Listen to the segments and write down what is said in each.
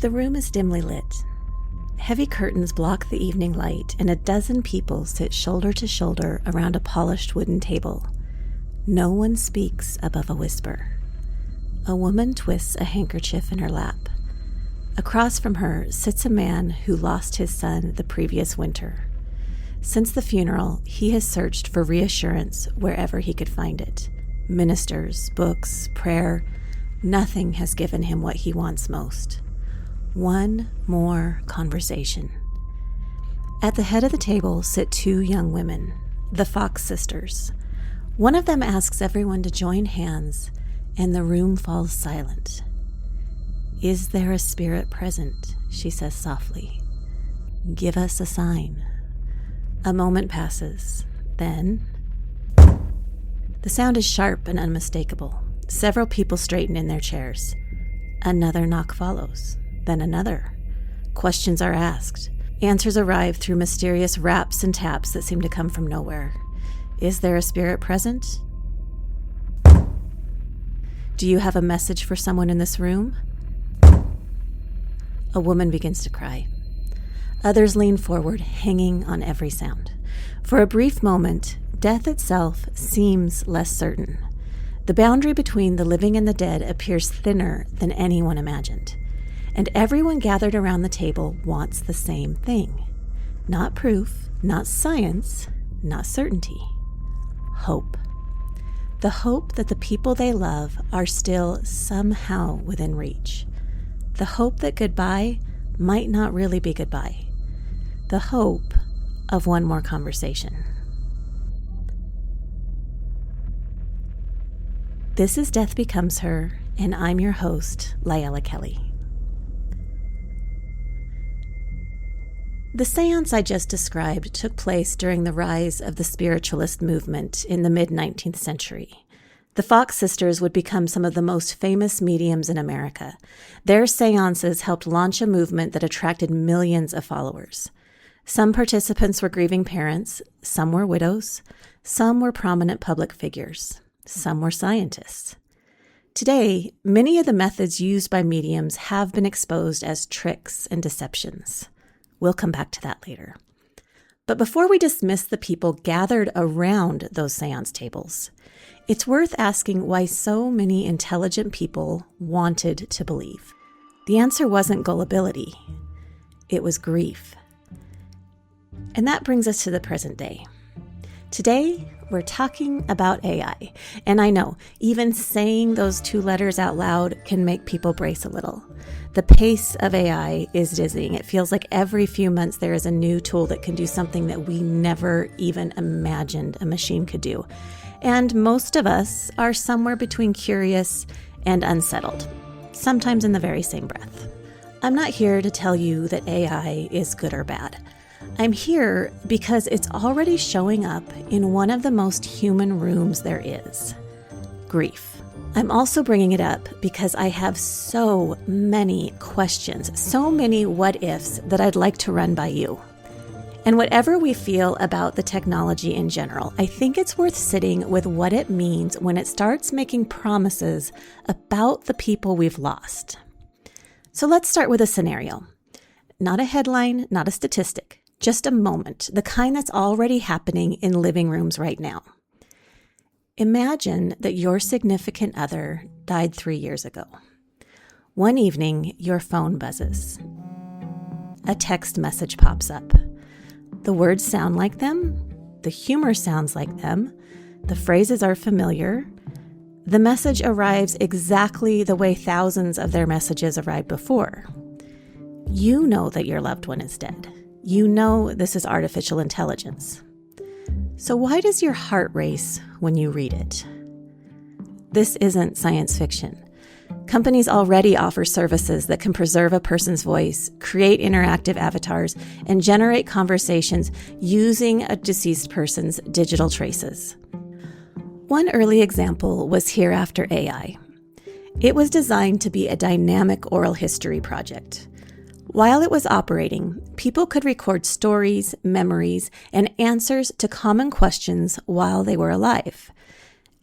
The room is dimly lit. Heavy curtains block the evening light, and a dozen people sit shoulder to shoulder around a polished wooden table. No one speaks above a whisper. A woman twists a handkerchief in her lap. Across from her sits a man who lost his son the previous winter. Since the funeral, he has searched for reassurance wherever he could find it. Ministers, books, prayer. Nothing has given him what he wants most. One more conversation. At the head of the table sit two young women, the Fox sisters. One of them asks everyone to join hands, and the room falls silent. "Is there a spirit present?" she says softly. "Give us a sign." A moment passes. Then, the sound is sharp and unmistakable. Several people straighten in their chairs. Another knock follows. Then another. Questions are asked. Answers arrive through mysterious raps and taps that seem to come from nowhere. Is there a spirit present? Do you have a message for someone in this room? A woman begins to cry. Others lean forward, hanging on every sound. For a brief moment, death itself seems less certain. The boundary between the living and the dead appears thinner than anyone imagined. And everyone gathered around the table wants the same thing. Not proof, not science, not certainty. Hope. The hope that the people they love are still somehow within reach. The hope that goodbye might not really be goodbye. The hope of one more conversation. This is Death Becomes Her, and I'm your host, Layla Kelly. The séance I just described took place during the rise of the spiritualist movement in the mid-19th century. The Fox sisters would become some of the most famous mediums in America. Their séances helped launch a movement that attracted millions of followers. Some participants were grieving parents, some were widows, some were prominent public figures, some were scientists. Today, many of the methods used by mediums have been exposed as tricks and deceptions. We'll come back to that later. But before we dismiss the people gathered around those séance tables, it's worth asking why so many intelligent people wanted to believe. The answer wasn't gullibility. It was grief. And that brings us to the present day. Today, we're talking about AI. And I know, even saying those two letters out loud can make people brace a little. The pace of AI is dizzying. It feels like every few months there is a new tool that can do something that we never even imagined a machine could do. And most of us are somewhere between curious and unsettled, sometimes in the very same breath. I'm not here to tell you that AI is good or bad. I'm here because it's already showing up in one of the most human rooms there is, grief. I'm also bringing it up because I have so many questions, so many what-ifs that I'd like to run by you. And whatever we feel about the technology in general, I think it's worth sitting with what it means when it starts making promises about the people we've lost. So let's start with a scenario. Not a headline, not a statistic, just a moment, the kind that's already happening in living rooms right now. Imagine that your significant other died 3 years ago. One evening, your phone buzzes. A text message pops up. The words sound like them. The humor sounds like them. The phrases are familiar. The message arrives exactly the way thousands of their messages arrived before. You know that your loved one is dead. You know this is artificial intelligence. So why does your heart race when you read it? This isn't science fiction. Companies already offer services that can preserve a person's voice, create interactive avatars, and generate conversations using a deceased person's digital traces. One early example was Hereafter AI. It was designed to be a dynamic oral history project. While it was operating, people could record stories, memories, and answers to common questions while they were alive.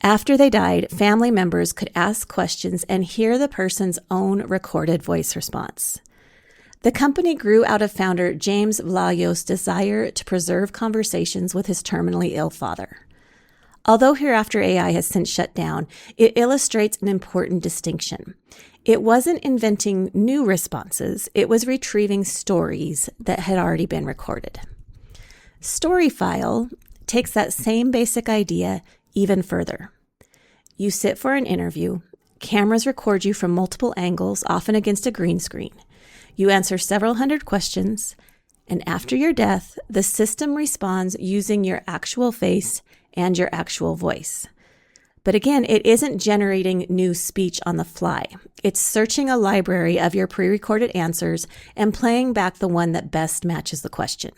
After they died, family members could ask questions and hear the person's own recorded voice response. The company grew out of founder James Vlahos's desire to preserve conversations with his terminally ill father. Although Hereafter AI has since shut down, it illustrates an important distinction. It wasn't inventing new responses, it was retrieving stories that had already been recorded. Storyfile takes that same basic idea even further. You sit for an interview, cameras record you from multiple angles, often against a green screen. You answer several hundred questions, and after your death, the system responds using your actual face and your actual voice. But again, it isn't generating new speech on the fly. It's searching a library of your pre-recorded answers and playing back the one that best matches the question.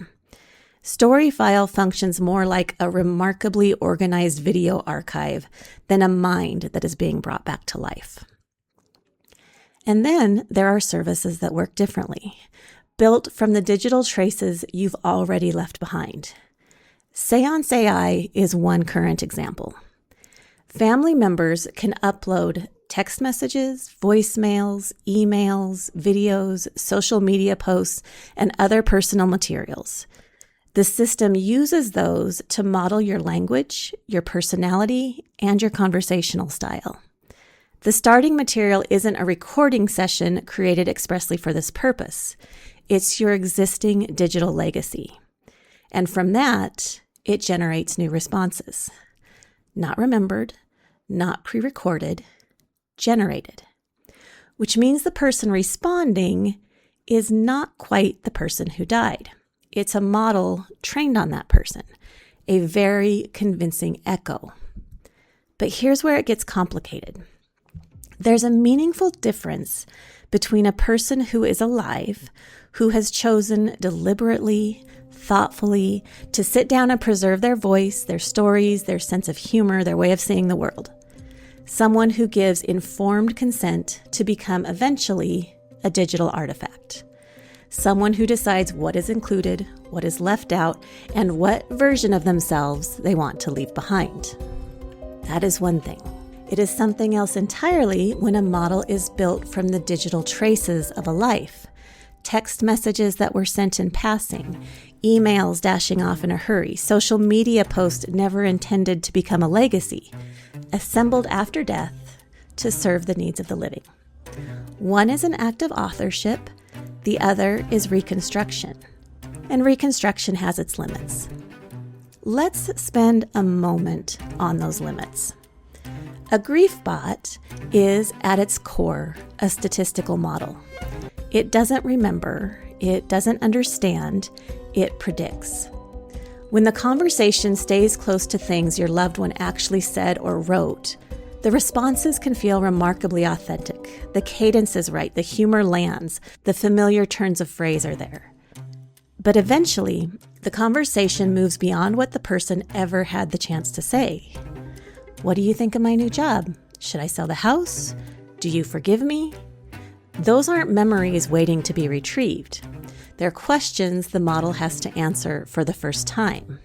Storyfile functions more like a remarkably organized video archive than a mind that is being brought back to life. And then there are services that work differently, built from the digital traces you've already left behind. Séances AI is one current example. Family members can upload text messages, voicemails, emails, videos, social media posts, and other personal materials. The system uses those to model your language, your personality, and your conversational style. The starting material isn't a recording session created expressly for this purpose. It's your existing digital legacy. And from that, it generates new responses. Not remembered, not pre-recorded, generated. Which means the person responding is not quite the person who died. It's a model trained on that person, a very convincing echo. But here's where it gets complicated. There's a meaningful difference between a person who is alive, who has chosen deliberately, thoughtfully to sit down and preserve their voice, their stories, their sense of humor, their way of seeing the world. Someone who gives informed consent to become eventually a digital artifact. Someone who decides what is included, what is left out, and what version of themselves they want to leave behind. That is one thing. It is something else entirely when a model is built from the digital traces of a life. Text messages that were sent in passing, emails dashing off in a hurry, social media posts never intended to become a legacy, assembled after death to serve the needs of the living. One is an act of authorship, the other is reconstruction, and reconstruction has its limits. Let's spend a moment on those limits. A griefbot is, at its core, a statistical model. It doesn't remember, it doesn't understand, it predicts. When the conversation stays close to things your loved one actually said or wrote, the responses can feel remarkably authentic. The cadence is right, the humor lands, the familiar turns of phrase are there. But eventually, the conversation moves beyond what the person ever had the chance to say. What do you think of my new job? Should I sell the house? Do you forgive me? Those aren't memories waiting to be retrieved. They're questions the model has to answer for the first time.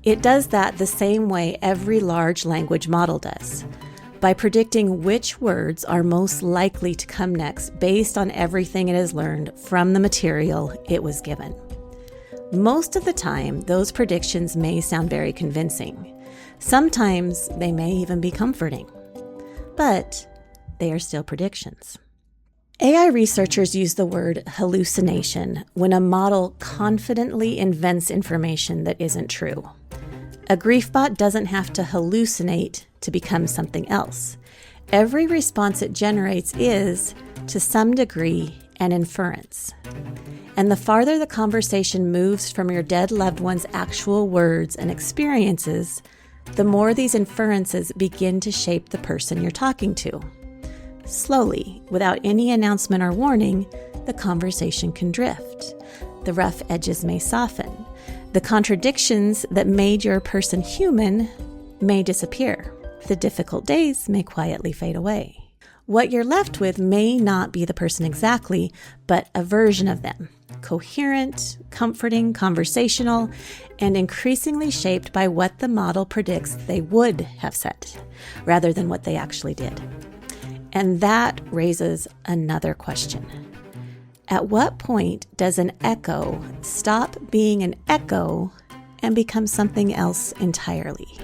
It does that the same way every large language model does, by predicting which words are most likely to come next based on everything it has learned from the material it was given. Most of the time, those predictions may sound very convincing. Sometimes they may even be comforting, but they are still predictions. AI researchers use the word hallucination when a model confidently invents information that isn't true. A griefbot doesn't have to hallucinate to become something else. Every response it generates is, to some degree, an inference. And the farther the conversation moves from your dead loved one's actual words and experiences, the more these inferences begin to shape the person you're talking to. Slowly, without any announcement or warning, the conversation can drift. The rough edges may soften. The contradictions that made your person human may disappear. The difficult days may quietly fade away. What you're left with may not be the person exactly, but a version of them. Coherent, comforting, conversational, and increasingly shaped by what the model predicts they would have said, rather than what they actually did. And that raises another question. At what point does an echo stop being an echo and become something else entirely?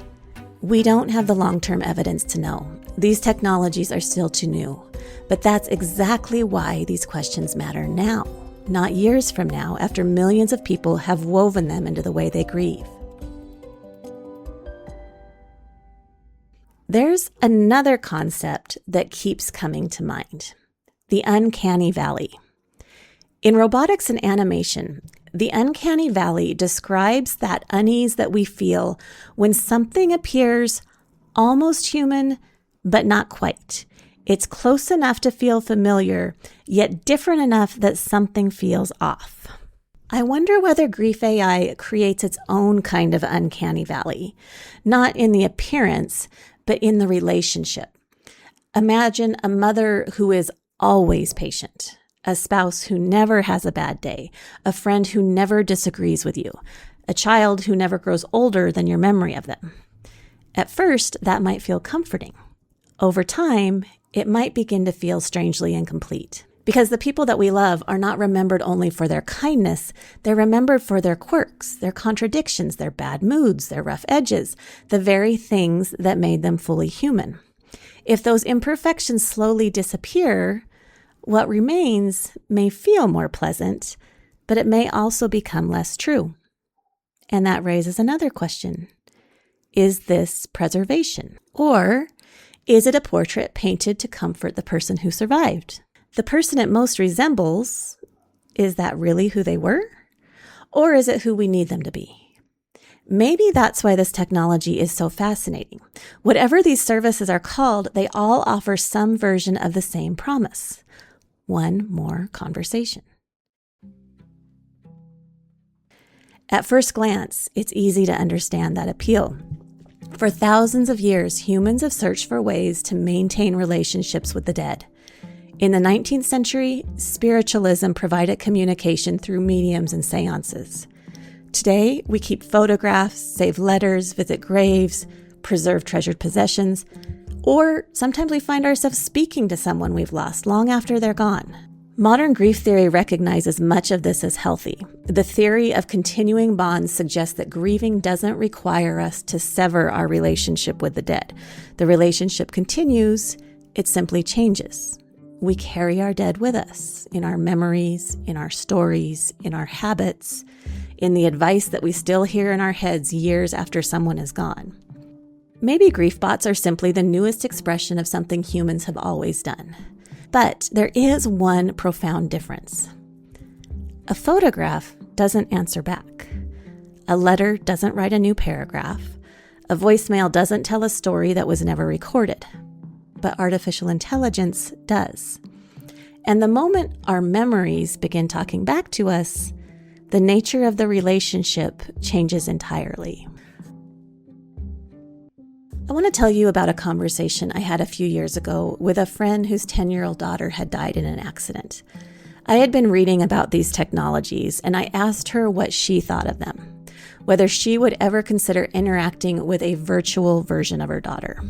We don't have the long-term evidence to know. These technologies are still too new. But that's exactly why these questions matter now, not years from now, after millions of people have woven them into the way they grieve. There's another concept that keeps coming to mind: the uncanny valley. In robotics and animation, the uncanny valley describes that unease that we feel when something appears almost human, but not quite. It's close enough to feel familiar, yet different enough that something feels off. I wonder whether Grief AI creates its own kind of uncanny valley, not in the appearance, but in the relationship. Imagine a mother who is always patient, a spouse who never has a bad day, a friend who never disagrees with you, a child who never grows older than your memory of them. At first, that might feel comforting. Over time, it might begin to feel strangely incomplete, because the people that we love are not remembered only for their kindness, they're remembered for their quirks, their contradictions, their bad moods, their rough edges, the very things that made them fully human. If those imperfections slowly disappear, what remains may feel more pleasant, but it may also become less true. And that raises another question. Is this preservation? Or is it a portrait painted to comfort the person who survived? The person it most resembles, is that really who they were? Or is it who we need them to be? Maybe that's why this technology is so fascinating. Whatever these services are called, they all offer some version of the same promise. One more conversation. At first glance, it's easy to understand that appeal. For thousands of years, humans have searched for ways to maintain relationships with the dead. In the 19th century, spiritualism provided communication through mediums and séances. Today, we keep photographs, save letters, visit graves, preserve treasured possessions, or sometimes we find ourselves speaking to someone we've lost long after they're gone. Modern grief theory recognizes much of this as healthy. The theory of continuing bonds suggests that grieving doesn't require us to sever our relationship with the dead. The relationship continues, it simply changes. We carry our dead with us, in our memories, in our stories, in our habits, in the advice that we still hear in our heads years after someone is gone. Maybe griefbots are simply the newest expression of something humans have always done. But there is one profound difference. A photograph doesn't answer back. A letter doesn't write a new paragraph. A voicemail doesn't tell a story that was never recorded. But artificial intelligence does. And the moment our memories begin talking back to us, the nature of the relationship changes entirely. I want to tell you about a conversation I had a few years ago with a friend whose 10-year-old daughter had died in an accident. I had been reading about these technologies, and I asked her what she thought of them, whether she would ever consider interacting with a virtual version of her daughter.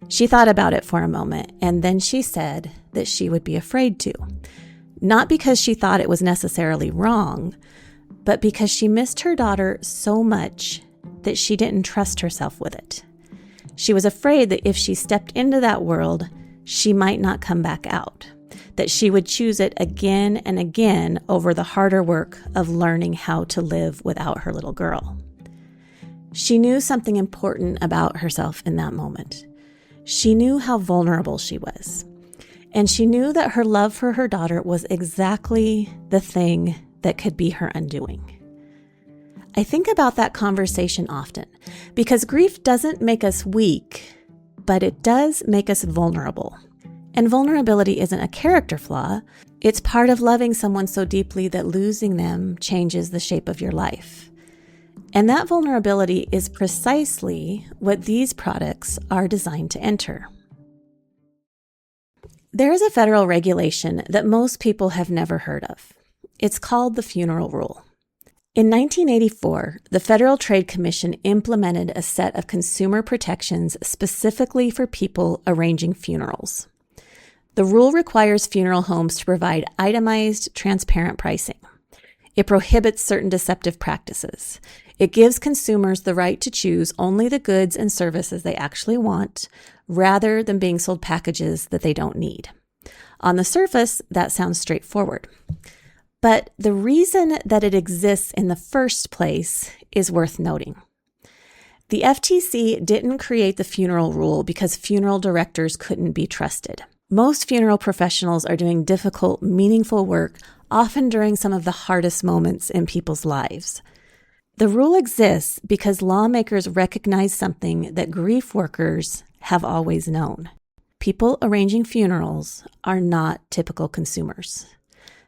She thought about it for a moment, and then she said that she would be afraid to. Not because she thought it was necessarily wrong, but because she missed her daughter so much that she didn't trust herself with it. She was afraid that if she stepped into that world, she might not come back out, that she would choose it again and again over the harder work of learning how to live without her little girl. She knew something important about herself in that moment. She knew how vulnerable she was, and she knew that her love for her daughter was exactly the thing that could be her undoing. I think about that conversation often because grief doesn't make us weak, but it does make us vulnerable. And vulnerability isn't a character flaw. It's part of loving someone so deeply that losing them changes the shape of your life. And that vulnerability is precisely what these products are designed to enter. There is a federal regulation that most people have never heard of. It's called the Funeral Rule. In 1984, the Federal Trade Commission implemented a set of consumer protections specifically for people arranging funerals. The rule requires funeral homes to provide itemized, transparent pricing. It prohibits certain deceptive practices. It gives consumers the right to choose only the goods and services they actually want, rather than being sold packages that they don't need. On the surface, that sounds straightforward. But the reason that it exists in the first place is worth noting. The FTC didn't create the funeral rule because funeral directors couldn't be trusted. Most funeral professionals are doing difficult, meaningful work, often during some of the hardest moments in people's lives. The rule exists because lawmakers recognize something that grief workers have always known. People arranging funerals are not typical consumers.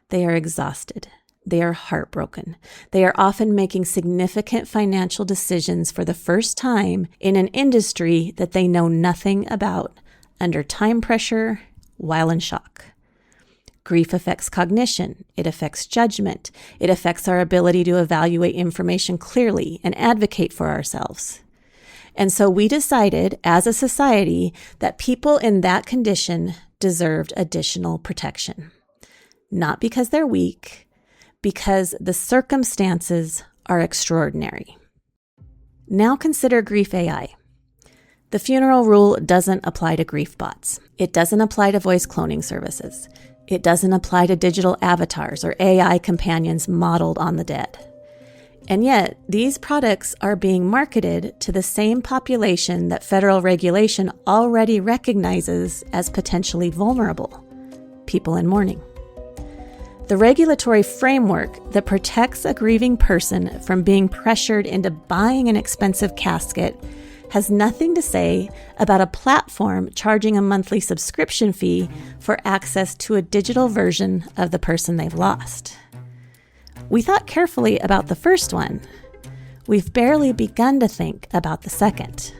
They are exhausted. They are heartbroken. They are often making significant financial decisions for the first time in an industry that they know nothing about, under time pressure, while in shock. Grief affects cognition. It affects judgment. It affects our ability to evaluate information clearly and advocate for ourselves. And so we decided as a society that people in that condition deserved additional protection. Not because they're weak, because the circumstances are extraordinary. Now consider grief AI. The funeral rule doesn't apply to griefbots. It doesn't apply to voice cloning services. It doesn't apply to digital avatars or AI companions modeled on the dead. And yet, these products are being marketed to the same population that federal regulation already recognizes as potentially vulnerable: people in mourning. The regulatory framework that protects a grieving person from being pressured into buying an expensive casket has nothing to say about a platform charging a monthly subscription fee for access to a digital version of the person they've lost. We thought carefully about the first one. We've barely begun to think about the second.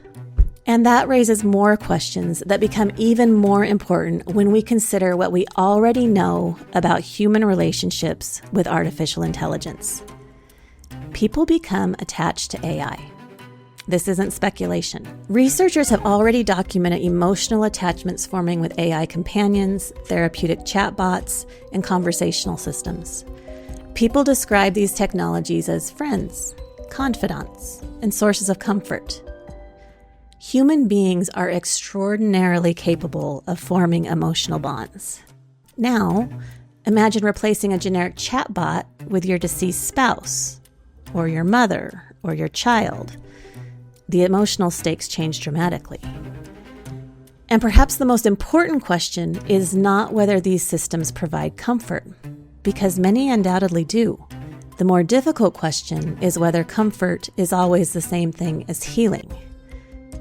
And that raises more questions that become even more important when we consider what we already know about human relationships with artificial intelligence. People become attached to AI. This isn't speculation. Researchers have already documented emotional attachments forming with AI companions, therapeutic chatbots, and conversational systems. People describe these technologies as friends, confidants, and sources of comfort. Human beings are extraordinarily capable of forming emotional bonds. Now, imagine replacing a generic chatbot with your deceased spouse, or your mother, or your child. The emotional stakes change dramatically. And perhaps the most important question is not whether these systems provide comfort, because many undoubtedly do. The more difficult question is whether comfort is always the same thing as healing.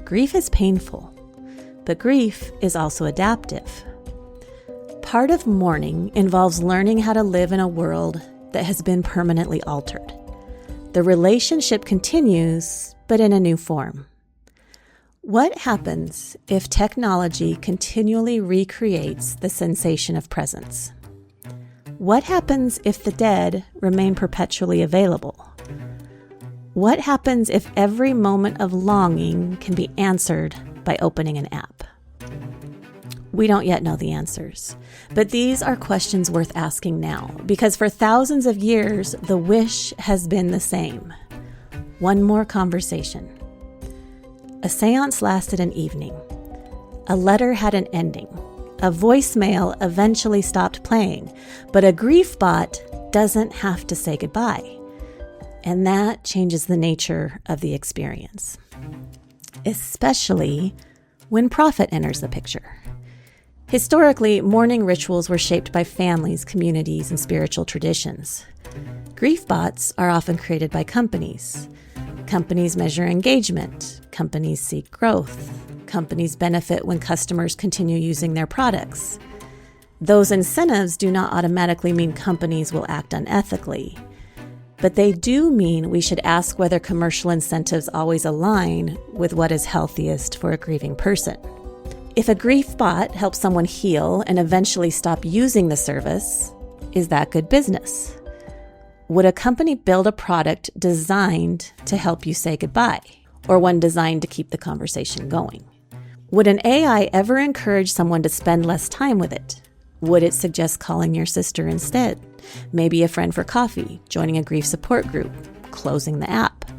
Grief is painful, but grief is also adaptive. Part of mourning involves learning how to live in a world that has been permanently altered. The relationship continues, but in a new form. What happens if technology continually recreates the sensation of presence? What happens if the dead remain perpetually available? What happens if every moment of longing can be answered by opening an app? We don't yet know the answers, but these are questions worth asking now, because for thousands of years, the wish has been the same. One more conversation. A séance lasted an evening. A letter had an ending. A voicemail eventually stopped playing, but a grief bot doesn't have to say goodbye. And that changes the nature of the experience, especially when profit enters the picture. Historically, mourning rituals were shaped by families, communities, and spiritual traditions. Grief bots are often created by companies. Companies measure engagement. Companies seek growth. Companies benefit when customers continue using their products. Those incentives do not automatically mean companies will act unethically, but they do mean we should ask whether commercial incentives always align with what is healthiest for a grieving person. If a grief bot helps someone heal and eventually stop using the service, is that good business? Would a company build a product designed to help you say goodbye, or one designed to keep the conversation going? Would an AI ever encourage someone to spend less time with it? Would it suggest calling your sister instead? Maybe a friend for coffee, joining a grief support group, closing the app?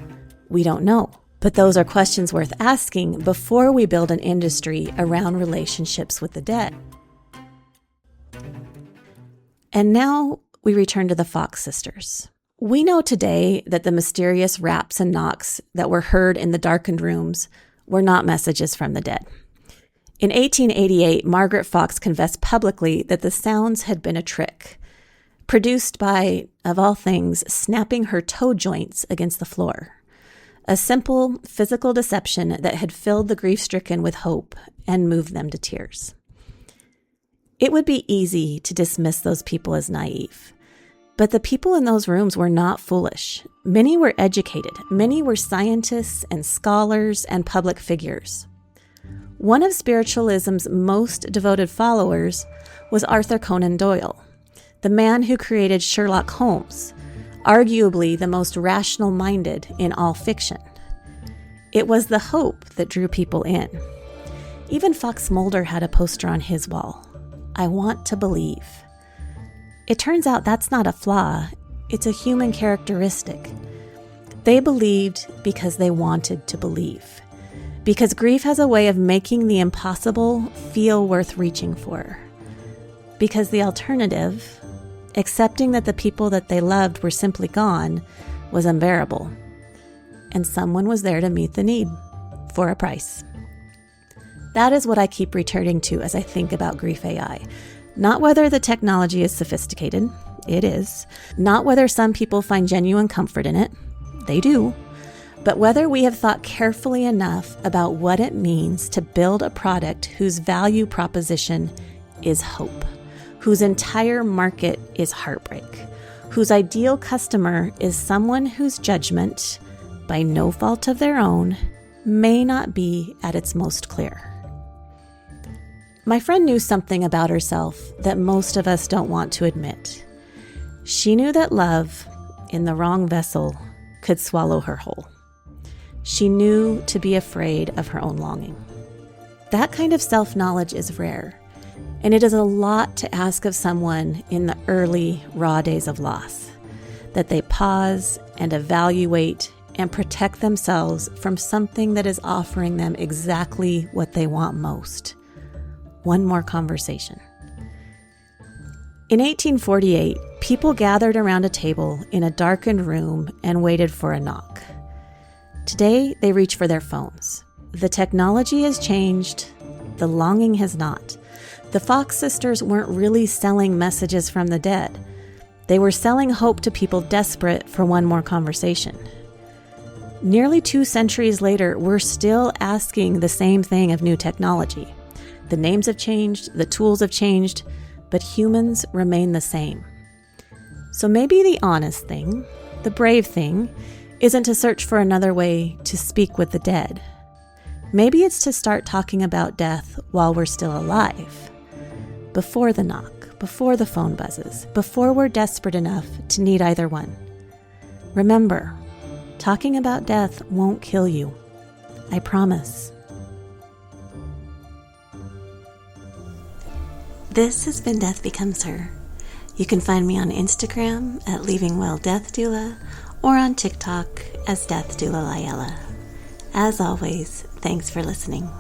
We don't know. But those are questions worth asking before we build an industry around relationships with the dead. And now we return to the Fox sisters. We know today that the mysterious raps and knocks that were heard in the darkened rooms were not messages from the dead. In 1888, Margaret Fox confessed publicly that the sounds had been a trick, produced by, of all things, snapping her toe joints against the floor. A simple physical deception that had filled the grief-stricken with hope and moved them to tears. It would be easy to dismiss those people as naive, but the people in those rooms were not foolish. Many were educated. Many were scientists and scholars and public figures. One of spiritualism's most devoted followers was Arthur Conan Doyle, the man who created Sherlock Holmes, arguably the most rational-minded in all fiction. It was the hope that drew people in. Even Fox Mulder had a poster on his wall. I want to believe. It turns out that's not a flaw. It's a human characteristic. They believed because they wanted to believe. Because grief has a way of making the impossible feel worth reaching for. Because the alternative, accepting that the people that they loved were simply gone, was unbearable. And someone was there to meet the need, for a price. That is what I keep returning to as I think about grief AI. Not whether the technology is sophisticated, it is. Not whether some people find genuine comfort in it, they do. But whether we have thought carefully enough about what it means to build a product whose value proposition is hope, whose entire market is heartbreak, whose ideal customer is someone whose judgment, by no fault of their own, may not be at its most clear. My friend knew something about herself that most of us don't want to admit. She knew that love, in the wrong vessel, could swallow her whole. She knew to be afraid of her own longing. That kind of self-knowledge is rare, and it is a lot to ask of someone in the early, raw days of loss, that they pause and evaluate and protect themselves from something that is offering them exactly what they want most. One more conversation. In 1848, people gathered around a table in a darkened room and waited for a knock. Today, they reach for their phones. The technology has changed. The longing has not. The Fox sisters weren't really selling messages from the dead. They were selling hope to people desperate for one more conversation. Nearly 2 centuries later, we're still asking the same thing of new technology. The names have changed, the tools have changed, but humans remain the same. So maybe the honest thing, the brave thing, isn't to search for another way to speak with the dead. Maybe it's to start talking about death while we're still alive. Before the knock, before the phone buzzes, before we're desperate enough to need either one. Remember, talking about death won't kill you. I promise. This has been Death Becomes Her. You can find me on Instagram at Leaving Well Death Doula or on TikTok as Death Doula Layela. As always, thanks for listening.